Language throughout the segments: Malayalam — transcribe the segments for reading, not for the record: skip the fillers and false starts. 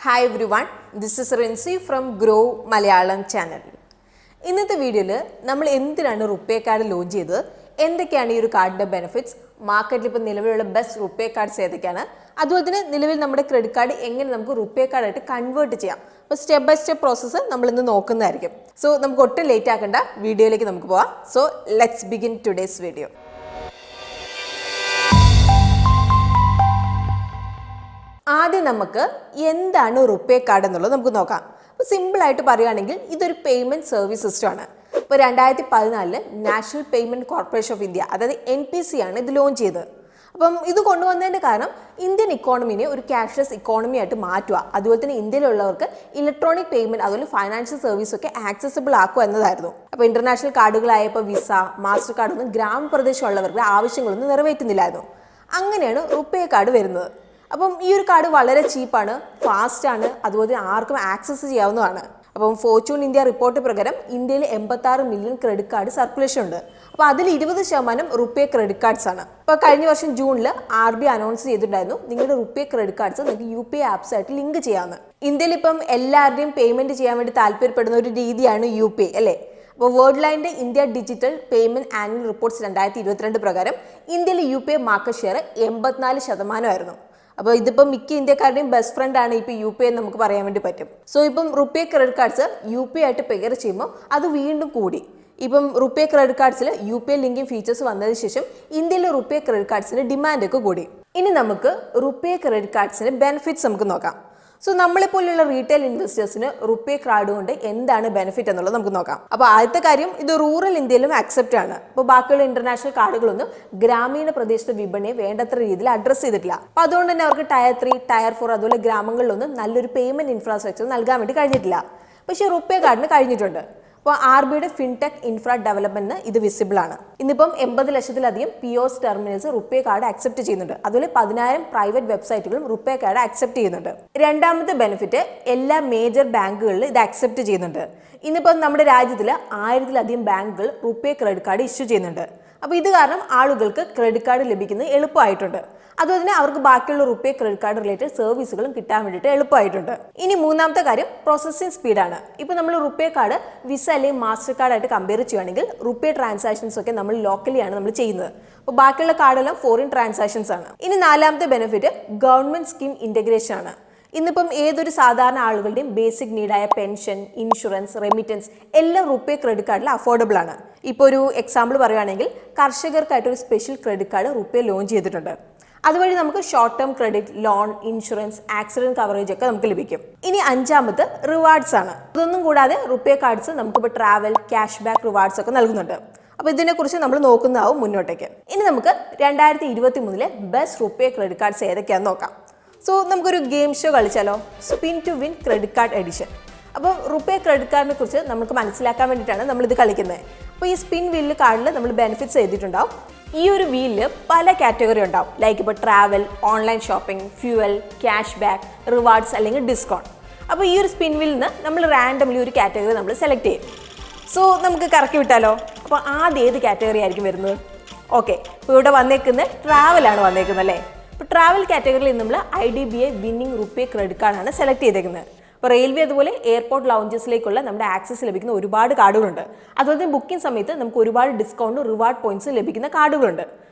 Hi everyone, this is Rinsi from Grow Malayalam channel. ഇന്നത്തെ വീഡിയോയിൽ നമ്മൾ എന്തിനാണ് റുപ്പേ കാർഡ് ലോഞ്ച് ചെയ്തത്, എന്തൊക്കെയാണ് ഈ ഒരു കാർഡിൻ്റെ ബെനിഫിറ്റ്സ്, മാർക്കറ്റിൽ ഇപ്പോൾ നിലവിലുള്ള ബെസ്റ്റ് റുപ്പേ കാർഡ്സ് ഏതൊക്കെയാണ്, അതുപോലെ തന്നെ നിലവിൽ നമ്മുടെ ക്രെഡിറ്റ് കാർഡ് എങ്ങനെ നമുക്ക് റുപ്പേ കാർഡായിട്ട് കൺവേർട്ട് ചെയ്യാം. അപ്പോൾ സ്റ്റെപ്പ് ബൈ സ്റ്റെപ്പ് പ്രോസസ്സ് നമ്മളിന്ന് നോക്കുന്നതായിരിക്കും. സോ നമുക്ക് ഒട്ടും ലേറ്റ് ആക്കേണ്ട, വീഡിയോയിലേക്ക് നമുക്ക് പോവാം. So let's begin today's video. ആദ്യം നമുക്ക് എന്താണ് റുപ്പേ കാർഡ് എന്നുള്ളത് നമുക്ക് നോക്കാം. അപ്പോൾ സിമ്പിളായിട്ട് പറയുകയാണെങ്കിൽ ഇതൊരു പേയ്മെൻറ്റ് സർവീസ് സിസ്റ്റമാണ്. ഇപ്പോൾ 2014 national payment corporation of India, അതായത് NPC ആണ് ഇത് ലോഞ്ച് ചെയ്തത്. അപ്പം ഇത് കൊണ്ടുവന്നതിൻ്റെ കാരണം ഇന്ത്യൻ ഇക്കോണമിനെ ഒരു ക്യാഷ്ലെസ് ഇക്കോണമി ആയിട്ട് മാറ്റുക, അതുപോലെ തന്നെ ഇന്ത്യയിലുള്ളവർക്ക് ഇലക്ട്രോണിക് പേയ്മെൻറ്റ് അതുപോലെ ഫൈനാൻഷ്യൽ സർവീസൊക്കെ ആക്സസിബിൾ ആക്കുക എന്നതായിരുന്നു. അപ്പോൾ ഇൻ്റർനാഷണൽ കാർഡുകളായ ഇപ്പോൾ വിസ, മാസ്റ്റർ കാർഡൊന്നും ഗ്രാമപ്രദേശമുള്ളവരുടെ ആവശ്യങ്ങളൊന്നും നിറവേറ്റുന്നില്ലായിരുന്നു. അങ്ങനെയാണ് റുപ്പേ കാർഡ് വരുന്നത്. അപ്പം ഈ ഒരു കാർഡ് വളരെ ചീപ്പാണ്, ഫാസ്റ്റാണ്, അതുപോലെ ആർക്കും ആക്സസ് ചെയ്യാവുന്നതാണ്. അപ്പം ഫോർച്യൂൺ ഇന്ത്യ റിപ്പോർട്ട് പ്രകാരം ഇന്ത്യയിൽ 86 മില്യൺ ക്രെഡിറ്റ് കാർഡ് സർക്കുലേഷൻ ഉണ്ട്. അപ്പോൾ അതിൽ 20% റുപ്പേ ക്രെഡിറ്റ് കാർഡ്സ് ആണ്. അപ്പോൾ കഴിഞ്ഞ വർഷം ജൂണിൽ RBI അനൗൺസ് ചെയ്തിട്ടുണ്ടായിരുന്നു നിങ്ങളുടെ റുപ്പേ ക്രെഡിറ്റ് കാർഡ്സ് നിങ്ങൾക്ക് UPI ആപ്സ് ആയിട്ട് ലിങ്ക് ചെയ്യാമെന്ന്. ഇന്ത്യയിൽ ഇപ്പം എല്ലാവരുടെയും പേയ്മെൻറ്റ് ചെയ്യാൻ വേണ്ടി താല്പര്യപ്പെടുന്ന ഒരു രീതിയാണ് UPI അല്ലേ. അപ്പോൾ വേൾഡ് ലൈൻ്റെ India digital payment annual reports 2022 പ്രകാരം ഇന്ത്യയിലെ UPI മാർക്കറ്റ് ഷെയർ 84% അപ്പോൾ ഇതിപ്പോൾ മിക്ക ഇന്ത്യക്കാരുടെയും ബെസ്റ്റ് ഫ്രണ്ട് ആണ് ഇപ്പോൾ UPI എന്ന് നമുക്ക് പറയാൻ വേണ്ടി പറ്റും. സോ ഇപ്പം റുപ്പേ ക്രെഡിറ്റ് കാർഡ്സ് UPI ആയിട്ട് പെയർ ചെയ്യുമ്പോൾ അത് വീണ്ടും കൂടി. ഇപ്പം റുപ്പേ ക്രെഡിറ്റ് കാർഡ്സിൽ UPI ലിങ്കിങ് ഫീച്ചേഴ്സ് വന്നതിന് ശേഷം ഇന്ത്യയിലെ റുപ്പേ ക്രെഡിറ്റ് കാർഡ്സിന് ഡിമാൻഡൊക്കെ കൂടി. ഇനി നമുക്ക് റുപ്പേ ക്രെഡിറ്റ് കാർഡ്സിൻ്റെ ബെനിഫിറ്റ്സ് നമുക്ക് നോക്കാം. സോ നമ്മളെപ്പോലുള്ള റീറ്റെയിൽ ഇൻവെസ്റ്റേഴ്സിന് റുപ്പേ കാർഡ് കൊണ്ട് എന്താണ് ബെനിഫിറ്റ് എന്നുള്ളത് നമുക്ക് നോക്കാം. അപ്പോൾ ആദ്യത്തെ കാര്യം, ഇത് റൂറൽ ഇന്ത്യയിലും ആക്സെപ്റ്റ് ആണ്. അപ്പോൾ ബാക്കിയുള്ള ഇന്റർനാഷണൽ കാർഡുകളൊന്നും ഗ്രാമീണ പ്രദേശത്തെ വിപണിയെ വേണ്ടത്ര രീതിയിൽ അഡ്രസ്സ് ചെയ്തിട്ടില്ല. അപ്പോൾ അതുകൊണ്ട് തന്നെ അവർക്ക് Tier 3, Tier 4 അതുപോലെ ഗ്രാമങ്ങളിലൊന്നും നല്ലൊരു പേയ്മെന്റ് ഇൻഫ്രാസ്ട്രക്ചർ നൽകാൻ വേണ്ടി കഴിഞ്ഞിട്ടില്ല. പക്ഷേ റുപ്പേ കാർഡിന് കഴിഞ്ഞിട്ടുണ്ട്. അപ്പോൾ RBIയുടെ ഫിൻടെക് ഇൻഫ്രാ ഡെവലപ്മെന്റിന് ഇത് വിസിബിൾ ആണ്. ഇന്നിപ്പം 80 ലക്ഷത്തിലധികം POS terminals RuPay card accept ചെയ്യുന്നുണ്ട്. അതുപോലെ 10,000 പ്രൈവറ്റ് വെബ്സൈറ്റുകളും റുപ്പേ കാർഡ് ആക്സെപ്റ്റ് ചെയ്യുന്നുണ്ട്. രണ്ടാമത്തെ ബെനിഫിറ്റ്, എല്ലാ മേജർ ബാങ്കുകളിലും ഇത് ആക്സെപ്റ്റ് ചെയ്യുന്നുണ്ട്. ഇന്നിപ്പം നമ്മുടെ രാജ്യത്തിൽ 1000-ലധികം ബാങ്കുകൾ റുപ്പേ ക്രെഡിറ്റ് കാർഡ് ഇഷ്യൂ ചെയ്യുന്നുണ്ട്. അപ്പോൾ ഇത് കാരണം ആളുകൾക്ക് ക്രെഡിറ്റ് കാർഡ് ലഭിക്കുന്നത് എളുപ്പമായിട്ടുണ്ട്. അതുപോലെ തന്നെ അവർക്ക് ബാക്കിയുള്ള റുപ്പേ ക്രെഡിറ്റ് കാർഡ് റിലേറ്റഡ് സർവീസുകളും കിട്ടാൻ വേണ്ടിയിട്ട് എളുപ്പമായിട്ടുണ്ട്. ഇനി മൂന്നാമത്തെ കാര്യം, പ്രോസസ്സിംഗ് സ്പീഡാണ്. ഇപ്പോൾ നമ്മൾ റുപ്പേ കാർഡ് വിസ അല്ലെങ്കിൽ മാസ്റ്റർ കാർഡായിട്ട് കമ്പയർ ചെയ്യുകയാണെങ്കിൽ റുപ്പേ ട്രാൻസാക്ഷൻസ് ഒക്കെ നമ്മൾ ലോക്കലിയാണ് നമ്മൾ ചെയ്യുന്നത്. അപ്പോൾ ബാക്കിയുള്ള കാർഡെല്ലാം ഫോറിൻ ട്രാൻസാക്ഷൻസ് ആണ്. ഇനി നാലാമത്തെ ബെനിഫിറ്റ്, ഗവൺമെന്റ് സ്കീം ഇന്റഗ്രേഷൻ ആണ്. ഇന്നിപ്പം ഏതൊരു സാധാരണ ആളുകളുടെയും ബേസിക് നീഡായ പെൻഷൻ, ഇൻഷുറൻസ്, റെമിറ്റൻസ് എല്ലാം റുപ്പേ ക്രെഡിറ്റ് കാർഡിൽ അഫോർഡബിൾ ആണ്. ഇപ്പോൾ ഒരു എക്സാമ്പിൾ പറയുകയാണെങ്കിൽ കർഷകർക്കായിട്ട് ഒരു special credit card RuPay launch ചെയ്തിട്ടുണ്ട്. അതുവഴി നമുക്ക് short term credit, loan, insurance, accident coverage ഒക്കെ നമുക്ക് ലഭിക്കും. ഇനി അഞ്ചാമത് റിവാർഡ്സ് ആണ്. ഇതൊന്നും കൂടാതെ റുപ്പേ കാർഡ്സ് നമുക്കിപ്പോൾ ട്രാവൽ, ക്യാഷ് ബാക്ക് റിവാർഡ്സ് ഒക്കെ നൽകുന്നുണ്ട്. അപ്പോൾ ഇതിനെക്കുറിച്ച് നമ്മൾ നോക്കുന്നതാവും മുന്നോട്ടേക്ക്. ഇനി നമുക്ക് 2023 ബെസ്റ്റ് റുപ്പേ ക്രെഡിറ്റ് കാർഡ്സ് ഏതൊക്കെയാണെന്ന് നോക്കാം. സോ നമുക്കൊരു ഗെയിം ഷോ കളിച്ചാലോ, spin to win credit card edition. അപ്പോൾ റുപ്പേ ക്രെഡിറ്റ് കാർഡിനെ കുറിച്ച് നമുക്ക് മനസ്സിലാക്കാൻ വേണ്ടിയിട്ടാണ് നമ്മളിത് കളിക്കുന്നത്. അപ്പോൾ ഈ സ്പിൻ വീലിൽ കാർഡിൽ നമ്മൾ ബെനിഫിറ്റ്സ് എഴുതിയിട്ടുണ്ടാവും. ഈ ഒരു വീലിൽ പല കാറ്റഗറി ഉണ്ടാവും. ലൈക്ക് ഇപ്പോൾ travel, online shopping, fuel, cash back, rewards അല്ലെങ്കിൽ ഡിസ്കൗണ്ട്. അപ്പോൾ ഈ ഒരു സ്പിൻ വീലിൽ നിന്ന് നമ്മൾ റാൻഡംലി ഒരു കാറ്റഗറി നമ്മൾ സെലക്ട് ചെയ്യും. സോ നമുക്ക് കറക്കി വിട്ടാലോ. അപ്പോൾ ആദ്യം ഏത് കാറ്റഗറി ആയിരിക്കും വരുന്നത്? ഓക്കെ, ഇപ്പോൾ ഇവിടെ വന്നേക്കുന്നത് ട്രാവലാണ് വന്നേക്കുന്നത് അല്ലേ. ഇപ്പോൾ ട്രാവൽ കാറ്റഗറിയിൽ നമ്മൾ IDBI വിന്നിംഗ് റുപ്പേ ക്രെഡിറ്റ് കാർഡാണ് സെലക്ട് ചെയ്തേക്കുന്നത്. ഇപ്പോൾ റെയിൽവേ അതുപോലെ എയർപോർട്ട് ലൗഞ്ചസിലേക്കുള്ള നമ്മുടെ ആക്സസ് ലഭിക്കുന്ന ഒരുപാട് കാർഡുകളുണ്ട്. അതുപോലെ തന്നെ ബുക്കിംഗ് സമയത്ത് നമുക്ക് ഒരുപാട് ഡിസ്കൗണ്ടും റിവാർഡ് പോയിന്റ്സും ലഭിക്കുന്ന കാർഡുകളുണ്ട്.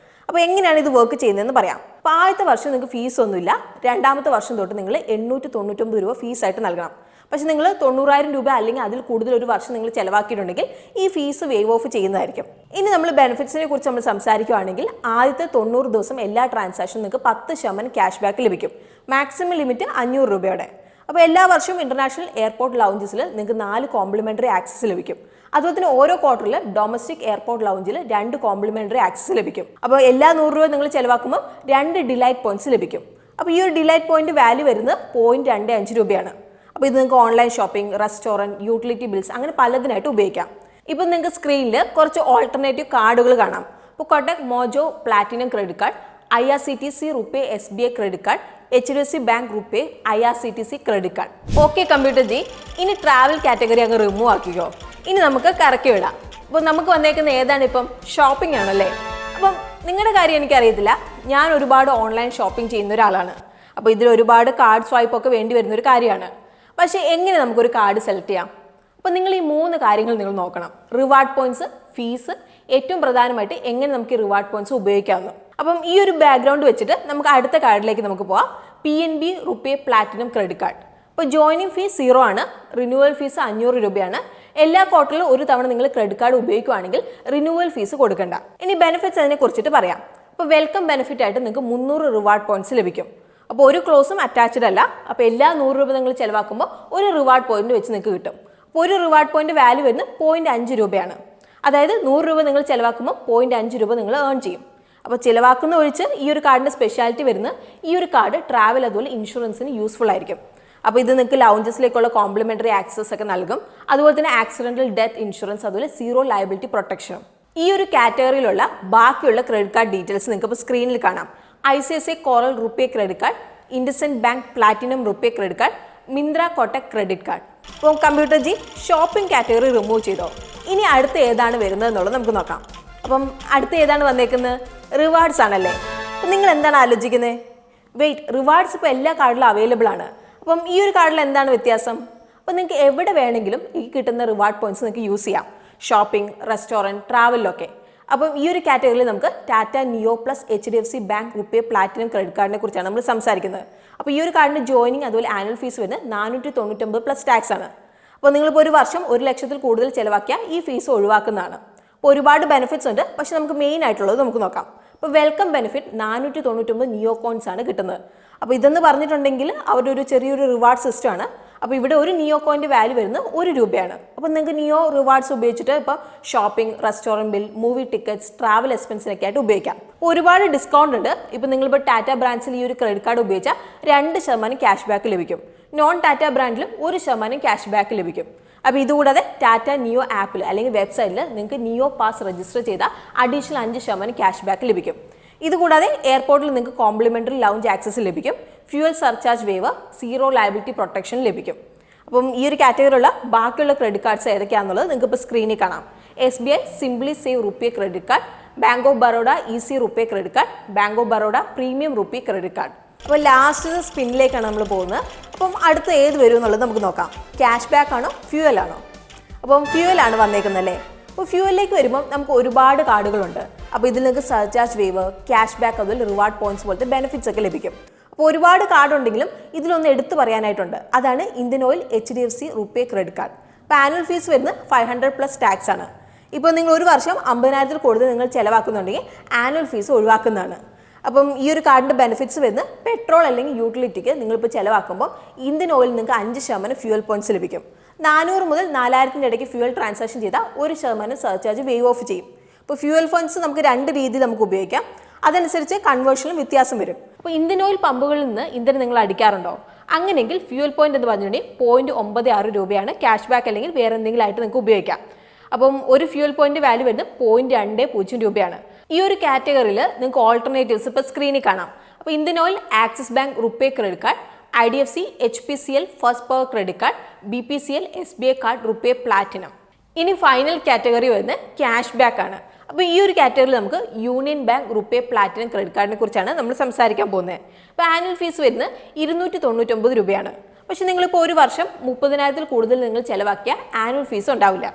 അപ്പോൾ എങ്ങനെയാണ് ഇത് വർക്ക് ചെയ്യുന്നതെന്ന് പറയാം. അപ്പോൾ ആദ്യത്തെ വർഷം നിങ്ങൾക്ക് ഫീസ് ഒന്നുമില്ല. രണ്ടാമത്തെ വർഷം തൊട്ട് നിങ്ങൾ 899 രൂപ ഫീസായിട്ട് നൽകണം. പക്ഷേ നിങ്ങൾ 90,000 രൂപ അല്ലെങ്കിൽ അതിൽ കൂടുതൽ ഒരു വർഷം നിങ്ങൾ ചിലവാക്കിയിട്ടുണ്ടെങ്കിൽ ഈ ഫീസ് വേവ് ഓഫ് ചെയ്യുന്നതായിരിക്കും. ഇനി നമ്മൾ ബെനിഫിറ്റ്സിനെ കുറിച്ച് നമ്മൾ സംസാരിക്കുകയാണെങ്കിൽ ആദ്യത്തെ 90 ദിവസം എല്ലാ ട്രാൻസാക്ഷനും നിങ്ങൾക്ക് 10% ക്യാഷ് ബാക്ക് ലഭിക്കും. മാക്സിമം ലിമിറ്റ് 500 രൂപയുടെ. അപ്പോൾ എല്ലാ വർഷവും ഇന്റർനാഷണൽ എയർപോർട്ട് ലൗഞ്ചസിൽ നിങ്ങൾക്ക് 4 കോംപ്ലിമെൻ്ററി ആക്സസ് ലഭിക്കും. അതുപോലെ തന്നെ ഓരോ ക്വാർട്ടറിൽ ഡൊമസ്റ്റിക് എയർപോർട്ട് ലൗഞ്ചിൽ 2 കോംപ്ലിമെൻ്ററി ആക്സസ് ലഭിക്കും. അപ്പോൾ എല്ലാ 100 രൂപ നിങ്ങൾ ചിലവാക്കുമ്പോൾ 2 ഡിലൈറ്റ് പോയിന്റ്സ് ലഭിക്കും. അപ്പോൾ ഈ ഒരു ഡിലൈറ്റ് പോയിന്റ് വാല്യൂ വരുന്നത് 0.25 രൂപയാണ്. അപ്പോൾ ഇത് നിങ്ങൾക്ക് online shopping, restaurant, utility bills അങ്ങനെ പലതിനായിട്ട് ഉപയോഗിക്കാം. ഇപ്പം നിങ്ങൾക്ക് സ്ക്രീനിൽ കുറച്ച് ഓൾട്ടർനേറ്റീവ് കാർഡുകൾ കാണാം. ഇപ്പോൾ Kotak mojo platinum credit card, IRCTC RuPay SBI credit card, HDFC bank RuPay IRCTC credit card. Okay computer G, ഇനി ട്രാവൽ കാറ്റഗറി അങ്ങ് റിമൂവ് ആക്കിക്കോ. ഇനി നമുക്ക് കറക്കി വിടാം. അപ്പോൾ നമുക്ക് വന്നേക്കുന്ന ഏതാണ്? ഇപ്പം ഷോപ്പിംഗ് ആണല്ലേ. അപ്പം നിങ്ങളുടെ കാര്യം എനിക്കറിയത്തില്ല. ഞാൻ ഒരുപാട് ഓൺലൈൻ ഷോപ്പിംഗ് ചെയ്യുന്ന ഒരാളാണ്. അപ്പോൾ ഇതിൽ ഒരുപാട് കാർഡ് സ്വൈപ്പ് ഒക്കെ വേണ്ടി വരുന്ന ഒരു കാര്യമാണ്. പക്ഷേ എങ്ങനെ നമുക്കൊരു കാർഡ് സെലക്ട് ചെയ്യാം? അപ്പോൾ നിങ്ങൾ ഈ 3 കാര്യങ്ങൾ നിങ്ങൾ നോക്കണം. റിവാർഡ് പോയിന്റ്സ്, ഫീസ്, ഏറ്റവും പ്രധാനമായിട്ട് എങ്ങനെ നമുക്ക് ഈ റിവാർഡ് പോയിന്റ്സ് ഉപയോഗിക്കാമെന്ന്. അപ്പം ഈ ഒരു ബാക്ക്ഗ്രൗണ്ട് വെച്ചിട്ട് നമുക്ക് അടുത്ത കാർഡിലേക്ക് നമുക്ക് പോവാം. PNB RuPay platinum credit card. അപ്പോൾ ജോയിനിങ് ഫീസ് 0 ആണ്, റിന്യൂവൽ ഫീസ് 500 രൂപയാണ്. എല്ലാ ക്വാർട്ടറിലും ഒരു തവണ നിങ്ങൾ ക്രെഡിറ്റ് കാർഡ് ഉപയോഗിക്കുകയാണെങ്കിൽ റിന്യൂവൽ ഫീസ് കൊടുക്കണ്ട. ഇനി ബെനിഫിറ്റ്സ് അതിനെ കുറിച്ചിട്ട് പറയാം. അപ്പോൾ വെൽക്കം ബെനിഫിറ്റ് ആയിട്ട് നിങ്ങൾക്ക് 300 റിവാർഡ് പോയിന്റ്സ് ലഭിക്കും. അപ്പോൾ ഒരു ക്ലോസും അറ്റാച്ച്ഡ് അല്ല. അപ്പോൾ എല്ലാ 100 രൂപ നിങ്ങൾ ചിലവാക്കുമ്പോൾ ഒരു റിവാർഡ് പോയിന്റ് വെച്ച് നിങ്ങൾക്ക് കിട്ടും. അപ്പോൾ ഒരു റിവാർഡ് പോയിന്റ് വാല്യൂ വരുന്നത് 0.5 രൂപയാണ്. അതായത് 100 രൂപ നിങ്ങൾ ചിലവാക്കുമ്പോൾ 0.5 രൂപ നിങ്ങൾ ഏൺ ചെയ്യും. അപ്പോൾ ചിലവാക്കുന്ന ഒഴിച്ച് ഈ ഒരു കാർഡിൻ്റെ സ്പെഷ്യാലിറ്റി വരുന്നത് ഈ ഒരു കാർഡ് ട്രാവൽ അതുപോലെ ഇൻഷുറൻസിന് യൂസ്ഫുൾ ആയിരിക്കും. അപ്പോൾ ഇത് നിങ്ങൾക്ക് ലൗഞ്ചസിലേക്കുള്ള കോംപ്ലിമെൻ്ററി ആക്സസ് ഒക്കെ നൽകും. അതുപോലെ തന്നെ ആക്സിഡൻ്റൽ ഡെത്ത് ഇൻഷുറൻസ്, അതുപോലെ 0 ലയബിലിറ്റി പ്രൊട്ടക്ഷനും. ഈ ഒരു കാറ്റഗറിയിലുള്ള ബാക്കിയുള്ള ക്രെഡിറ്റ് കാർഡ് ഡീറ്റെയിൽസ് നിങ്ങൾക്ക് ഇപ്പോൾ സ്ക്രീനിൽ കാണാം. ICICI coral RuPay credit card, IndusInd bank platinum RuPay credit card, Myntra Kotak credit card. അപ്പോൾ കമ്പ്യൂട്ടർ ജി ഷോപ്പിംഗ് കാറ്റഗറി റിമൂവ് ചെയ്തോ. ഇനി അടുത്ത ഏതാണ് വരുന്നത് എന്നുള്ളത് നമുക്ക് നോക്കാം. അപ്പം അടുത്ത ഏതാണ് വന്നേക്കുന്നത്? റിവാർഡ്സ് ആണല്ലേ. അപ്പം നിങ്ങൾ എന്താണ് ആലോചിക്കുന്നത്? വെയിറ്റ്, റിവാർഡ്സ് ഇപ്പോൾ എല്ലാ കാർഡിലും അവൈലബിൾ ആണ്. അപ്പം ഈ ഒരു കാർഡിൽ എന്താണ് വ്യത്യാസം? അപ്പം നിങ്ങൾക്ക് എവിടെ വേണമെങ്കിലും ഈ കിട്ടുന്ന റിവാർഡ് പോയിന്റ്സ് നിങ്ങൾക്ക് യൂസ് ചെയ്യാം. ഷോപ്പിംഗ്, റെസ്റ്റോറൻറ്റ്, ട്രാവലിലൊക്കെ. അപ്പം ഈ ഒരു കാറ്റഗറിയിൽ നമുക്ക് Tata Neu plus HDFC bank RuPay platinum credit കാർഡിനെ കുറിച്ചാണ് നമ്മൾ സംസാരിക്കുന്നത്. അപ്പോൾ ഈ ഒരു കാർഡിൻ്റെ ജോയിനിങ് അതുപോലെ ആനുവൽ ഫീസ് വരുന്നത് 499 പ്ലസ് ടാക്സ് ആണ്. അപ്പോൾ നിങ്ങളിപ്പോൾ ഒരു വർഷം 1 ലക്ഷത്തിൽ കൂടുതൽ ചിലവാക്കിയാൽ ഈ ഫീസ് ഒഴിവാക്കുന്നതാണ്. അപ്പോൾ ഒരുപാട് ബെനിഫിറ്റ്സ് ഉണ്ട്. പക്ഷേ നമുക്ക് മെയിൻ ആയിട്ടുള്ളത് നമുക്ക് നോക്കാം. അപ്പോൾ വെൽക്കം ബെനിഫിറ്റ് 499 നിയോ കോയിൻസ് ആണ് കിട്ടുന്നത്. അപ്പോൾ ഇതെന്ന് പറഞ്ഞിട്ടുണ്ടെങ്കിൽ അവരുടെ ഒരു ചെറിയൊരു റിവാർഡ് സിസ്റ്റം ആണ്. അപ്പോൾ ഇവിടെ ഒരു നിയോ കോയിൻ്റെ വാല്യൂ വരുന്നത് 1 രൂപയാണ്. അപ്പോൾ നിങ്ങൾക്ക് നിയോ റിവാർഡ്സ് ഉപയോഗിച്ചിട്ട് ഇപ്പോൾ shopping, restaurant bill, movie tickets, travel എക്സ്പെൻസിനൊക്കെ ആയിട്ട് ഉപയോഗിക്കാം. ഒരുപാട് ഡിസ്കൗണ്ട് ഉണ്ട്. ഇപ്പോൾ നിങ്ങളിപ്പോൾ ടാറ്റ ബ്രാൻഡ്സിൽ ഈ ഒരു ക്രെഡിറ്റ് കാർഡ് ഉപയോഗിച്ചാൽ 2% ക്യാഷ് ബാക്ക് ലഭിക്കും. നോൺ ടാറ്റ ബ്രാൻഡിലും 1% ക്യാഷ് ബാക്ക് ലഭിക്കും. അപ്പോൾ ഇതുകൂടാതെ ടാറ്റ നിയോ ആപ്പിൽ അല്ലെങ്കിൽ വെബ്സൈറ്റിൽ നിങ്ങൾക്ക് നിയോ പാസ് രജിസ്റ്റർ ചെയ്താൽ അഡീഷണൽ 5% ക്യാഷ് ബാക്ക് ലഭിക്കും. ഇതുകൂടാതെ എയർപോർട്ടിൽ നിങ്ങൾക്ക് കോംപ്ലിമെൻ്ററി ലൗഞ്ച് ആക്സസ് ലഭിക്കും. Fuel surcharge waiver, 0 liability protection ലഭിക്കും. അപ്പം ഈ ഒരു കാറ്റഗറിയിലുള്ള ബാക്കിയുള്ള ക്രെഡിറ്റ് കാർഡ്സ് ഏതൊക്കെയാണെന്നുള്ളത് നിങ്ങൾക്ക് ഇപ്പോൾ സ്ക്രീനിൽ കാണാം. SBI simply save RuPay credit card, bank of Baroda easy RuPay credit card, bank of Baroda premium RuPay credit card. അപ്പോൾ ലാസ്റ്റ് സ്പിന്നിലേക്കാണ് നമ്മൾ പോകുന്നത്. അപ്പം അടുത്ത് ഏത് വരും എന്നുള്ളത് നമുക്ക് നോക്കാം. ക്യാഷ് ബാക്ക് ആണോ ഫ്യൂവൽ ആണോ? അപ്പം ഫ്യൂവലാണ് വന്നേക്കുന്നല്ലേ. അപ്പോൾ ഫ്യൂവലിലേക്ക് വരുമ്പോൾ നമുക്ക് ഒരുപാട് കാർഡുകളുണ്ട്. അപ്പോൾ ഇതിൽ നിങ്ങൾക്ക് സർചാർജ് വേവ്, ക്യാഷ് ബാക്ക്, അതുപോലെ റിവാർഡ് പോയിന്റ്സ് പോലത്തെ ബെനിഫിറ്റ്സ് ഒക്കെ ലഭിക്കും. അപ്പോൾ ഒരുപാട് കാർഡ് ഉണ്ടെങ്കിലും ഇതിലൊന്ന് എടുത്തു പറയാനായിട്ടുണ്ട്. അതാണ് Indian oil HDFC RuPay credit card. അപ്പോൾ ആനുവൽ ഫീസ് വരുന്നത് 500 പ്ലസ് ടാക്സ് ആണ്. ഇപ്പോൾ നിങ്ങൾ ഒരു വർഷം 50,000 കൂടുതൽ നിങ്ങൾ ചിലവാക്കുന്നുണ്ടെങ്കിൽ ആനുവൽ ഫീസ് ഒഴിവാക്കുന്നതാണ്. അപ്പം ഈ ഒരു കാർഡിൻ്റെ ബെനിഫിറ്റ്സ് വരുന്നത് പെട്രോൾ അല്ലെങ്കിൽ യൂട്ടിലിറ്റിക്ക് നിങ്ങളിപ്പോൾ ചിലവാക്കുമ്പോൾ ഇന്ത്യൻ ഓയിൽ നിങ്ങൾക്ക് 5% ഫ്യൂവൽ പോയിന്റ്സ് ലഭിക്കും. 400 മുതൽ 4000 ഇടയ്ക്ക് ഫ്യൂവൽ ട്രാൻസാക്ഷൻ ചെയ്താൽ 1% സർചാർജ് വേവ് ഓഫ് ചെയ്യും. ഇപ്പോൾ ഫ്യൂവൽ പോയിന്റ്സ് നമുക്ക് 2 രീതിയിൽ നമുക്ക് ഉപയോഗിക്കാം. അതനുസരിച്ച് കൺവേർഷനിലും വ്യത്യാസം വരും. അപ്പോൾ ഇന്ത്യൻ ഓയിൽ പമ്പുകളിൽ നിന്ന് ഇന്ധനം നിങ്ങൾ അടിക്കാറുണ്ടോ? അങ്ങനെയെങ്കിൽ ഫ്യൂവൽ പോയിന്റ് എന്ന് പറഞ്ഞിട്ടുണ്ടെങ്കിൽ 0.96 രൂപയാണ് ക്യാഷ് ബാക്ക് അല്ലെങ്കിൽ വേറെ എന്തെങ്കിലും ആയിട്ട് നിങ്ങൾക്ക് ഉപയോഗിക്കാം. അപ്പം ഒരു ഫ്യൂവൽ പോയിന്റ് വാല്യൂ വരുന്നത് 0.20 രൂപയാണ്. ഈ ഒരു കാറ്റഗറിയിൽ നിങ്ങൾക്ക് ഓൾട്ടർനേറ്റീവ്സ് ഇപ്പോൾ സ്ക്രീനിൽ കാണാം. അപ്പോൾ Indian Oil Axis bank RuPay credit card, IDFC HPCL first power credit card, BPCL SBI card RuPay platinum. ഇനി ഫൈനൽ കാറ്റഗറി വരുന്നത് ക്യാഷ് ബാക്ക് ആണ്. അപ്പോൾ ഈ ഒരു കാറ്റഗറിയിൽ നമുക്ക് Union Bank RuPay platinum credit കാർഡിനെ കുറിച്ചാണ് നമ്മൾ സംസാരിക്കാൻ പോകുന്നത്. അപ്പോൾ ആനുവൽ ഫീസ് വരുന്നത് 299 രൂപയാണ്. പക്ഷേ നിങ്ങളിപ്പോൾ ഒരു വർഷം 30,000 കൂടുതൽ നിങ്ങൾ ചിലവാക്കിയ ആനുവൽ ഫീസ് ഉണ്ടാവില്ല.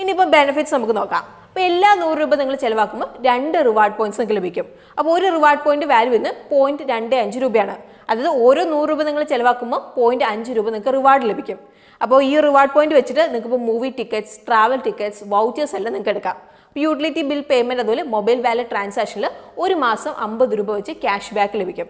ഇനിയിപ്പോൾ ബെനിഫിറ്റ്സ് നമുക്ക് നോക്കാം. അപ്പോൾ എല്ലാ 100 രൂപ നിങ്ങൾ ചിലവാക്കുമ്പോൾ 2 റിവാർഡ് പോയിന്റ്സ് നിങ്ങൾക്ക് ലഭിക്കും. അപ്പോൾ ഒരു റിവാർഡ് പോയിന്റ് വാല്യൂ വരുന്നത് 0.25 രൂപയാണ്. അതായത് ഓരോ 100 രൂപ നിങ്ങൾ ചിലവാക്കുമ്പോൾ 0.5 രൂപ നിങ്ങൾക്ക് റിവാർഡ് ലഭിക്കും. അപ്പോൾ ഈ റിവാർഡ് പോയിന്റ് വെച്ചിട്ട് നിങ്ങൾക്ക് ഇപ്പോൾ movie tickets, travel tickets, vouchers എല്ലാം നിങ്ങൾക്ക് എടുക്കാം. യൂട്ടിലിറ്റി ബിൽ പേയ്മെൻറ്റ് അതുപോലെ മൊബൈൽ വാലറ്റ് ട്രാൻസാക്ഷനിൽ ഒരു മാസം 50 രൂപ വെച്ച് ക്യാഷ് ബാക്ക് ലഭിക്കും.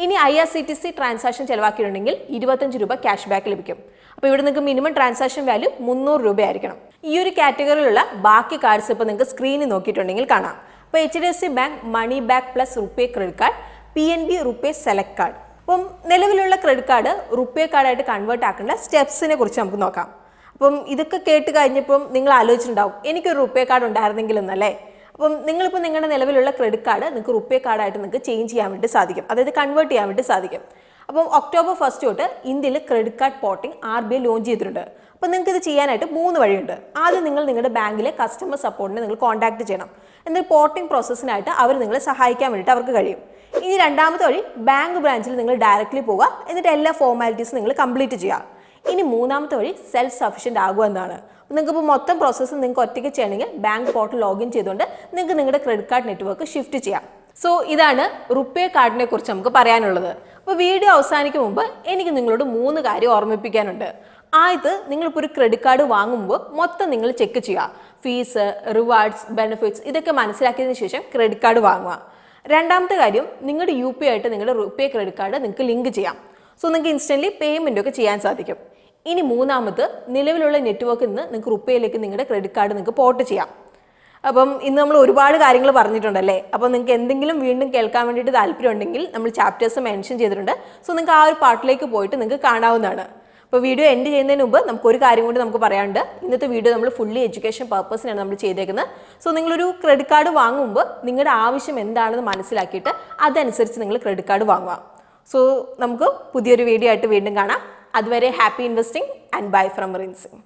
ഇനി IRCTC ട്രാൻസാക്ഷൻ ചിലവാക്കിയിട്ടുണ്ടെങ്കിൽ 25 രൂപ ക്യാഷ് ബാക്ക് ലഭിക്കും. അപ്പോൾ ഇവിടെ നിങ്ങൾക്ക് മിനിമം ട്രാൻസാക്ഷൻ വാല്യൂ 300 രൂപയായിരിക്കണം. ഈ ഒരു കാറ്റഗറിയിലുള്ള ബാക്കി കാർഡ്സ് ഇപ്പോൾ നിങ്ങൾക്ക് സ്ക്രീനിൽ നോക്കിയിട്ടുണ്ടെങ്കിൽ കാണാം. അപ്പോൾ HDFC bank money back plus RuPay credit card, PNB RuPay select card. അപ്പം നിലവിലുള്ള ക്രെഡിറ്റ് കാർഡ് റുപ്പേ കാർഡായിട്ട് കൺവേർട്ട് ആക്കേണ്ട സ്റ്റെപ്സിനെ കുറിച്ച് നമുക്ക് നോക്കാം. അപ്പം ഇതൊക്കെ കേട്ട് കഴിഞ്ഞപ്പം നിങ്ങൾ ആലോചിച്ചിട്ടുണ്ടാവും എനിക്കൊരു റുപ്പേ കാർഡ് ഉണ്ടായിരുന്നെങ്കിലെന്നല്ലേ. അപ്പം നിങ്ങളിപ്പോൾ നിങ്ങളുടെ നിലവിലുള്ള ക്രെഡിറ്റ് കാർഡ് നിങ്ങൾക്ക് റുപ്പേ കാർഡായിട്ട് നിങ്ങൾക്ക് ചേഞ്ച് ചെയ്യാൻ വേണ്ടി സാധിക്കും, അതായത് കൺവേർട്ട് ചെയ്യാൻ വേണ്ടി സാധിക്കും. അപ്പം October 1 തൊട്ട് ഇന്ത്യയിൽ credit card porting RBI launch ചെയ്തിട്ടുണ്ട്. അപ്പോൾ നിങ്ങൾക്ക് ഇത് ചെയ്യാനായിട്ട് 3 വഴിയുണ്ട്. ആദ്യം നിങ്ങൾ നിങ്ങളുടെ ബാങ്കിലെ കസ്റ്റമർ സപ്പോർട്ടിനെ നിങ്ങൾ കോൺടാക്ട് ചെയ്യണം. എന്നാൽ പോർട്ടിംഗ് പ്രോസസ്സിനായിട്ട് അവർ നിങ്ങളെ സഹായിക്കാൻ വേണ്ടിയിട്ട് അവർക്ക് കഴിയും. ഇനി രണ്ടാമത്തെ വഴി ബാങ്ക് ബ്രാഞ്ചിൽ നിങ്ങൾ ഡയറക്റ്റ്ലി പോവുക, എന്നിട്ട് എല്ലാ ഫോർമാലിറ്റീസും നിങ്ങൾ കംപ്ലീറ്റ് ചെയ്യുക. ഇനി മൂന്നാമത്തെ വഴി സെൽഫ് സഫിഷ്യൻ്റ് ആകുക എന്നാണ്. നിങ്ങൾക്ക് ഇപ്പോൾ മൊത്തം പ്രോസസ്സ് നിങ്ങൾക്ക് ഒറ്റയ്ക്ക് ചെയ്യണമെങ്കിൽ ബാങ്ക് പോർട്ടൽ ലോഗിൻ ചെയ്തുകൊണ്ട് നിങ്ങൾക്ക് നിങ്ങളുടെ ക്രെഡിറ്റ് കാർഡ് നെറ്റ്വർക്ക് ഷിഫ്റ്റ് ചെയ്യാം. സോ ഇതാണ് റുപ്പേ കാർഡിനെ കുറിച്ച് നമുക്ക് പറയാനുള്ളത്. അപ്പോൾ വീഡിയോ അവസാനിക്കും മുമ്പ് എനിക്ക് നിങ്ങളോട് 3 കാര്യം ഓർമ്മിപ്പിക്കാനുണ്ട്. ആദ്യത്തെ, നിങ്ങളിപ്പോൾ ഒരു ക്രെഡിറ്റ് കാർഡ് വാങ്ങുമ്പോൾ മൊത്തം നിങ്ങൾ ചെക്ക് ചെയ്യുക. ഫീസ്, റിവാർഡ്സ്, ബെനിഫിറ്റ്സ് ഇതൊക്കെ മനസ്സിലാക്കിയതിന് ശേഷം ക്രെഡിറ്റ് കാർഡ് വാങ്ങുക. രണ്ടാമത്തെ കാര്യം, നിങ്ങളുടെ UPI ആയിട്ട് നിങ്ങളുടെ റുപ്പേ ക്രെഡിറ്റ് കാർഡ് നിങ്ങൾക്ക് ലിങ്ക് ചെയ്യാം. സോ നിങ്ങൾക്ക് ഇൻസ്റ്റൻ്റ്ലി പേയ്മെൻ്റ് ഒക്കെ ചെയ്യാൻ സാധിക്കും. ഇനി മൂന്നാമത്, നിലവിലുള്ള നെറ്റ്വർക്കിൽ നിന്ന് നിങ്ങൾക്ക് റുപ്പേയിലേക്ക് നിങ്ങളുടെ ക്രെഡിറ്റ് കാർഡ് നിങ്ങൾക്ക് പോർട്ട് ചെയ്യാം. അപ്പം ഇന്ന് നമ്മൾ ഒരുപാട് കാര്യങ്ങൾ പറഞ്ഞിട്ടുണ്ടല്ലേ. അപ്പോൾ നിങ്ങൾക്ക് എന്തെങ്കിലും വീണ്ടും കേൾക്കാൻ വേണ്ടിയിട്ട് താല്പര്യം ഉണ്ടെങ്കിൽ നമ്മൾ ചാപ്റ്റേഴ്സ് മെൻഷൻ ചെയ്തിട്ടുണ്ട്. സോ നിങ്ങൾക്ക് ആ ഒരു പാർട്ടിലേക്ക് പോയിട്ട് നിങ്ങൾക്ക് കാണാവുന്നതാണ്. അപ്പോൾ വീഡിയോ എൻഡ് ചെയ്യുന്നതിന് മുമ്പ് നമുക്കൊരു കാര്യം കൂടി നമുക്ക് പറയാനുണ്ട്. ഇന്നത്തെ വീഡിയോ നമ്മൾ ഫുള്ളി എഡ്യൂക്കേഷൻ പർപ്പസിനാണ് നമ്മൾ ചെയ്തേക്കുന്നത്. സോ നിങ്ങളൊരു ക്രെഡിറ്റ് കാർഡ് വാങ്ങുമ്പോൾ നിങ്ങളുടെ ആവശ്യം എന്താണെന്ന് മനസ്സിലാക്കിയിട്ട് അതനുസരിച്ച് നിങ്ങൾ ക്രെഡിറ്റ് കാർഡ് വാങ്ങുക. സോ നമുക്ക് പുതിയൊരു വീഡിയോ ആയിട്ട് വീണ്ടും കാണാം. അതുവരെ happy investing and bye from റിൻസിംഗ്.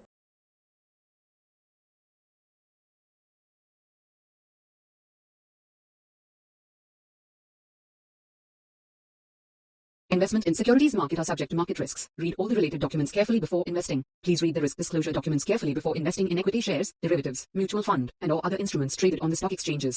Investment in securities market are subject to market risks. Read all the related documents carefully before investing. Please read the risk disclosure documents carefully before investing in equity shares, derivatives, mutual fund, and or other instruments traded on the stock exchanges.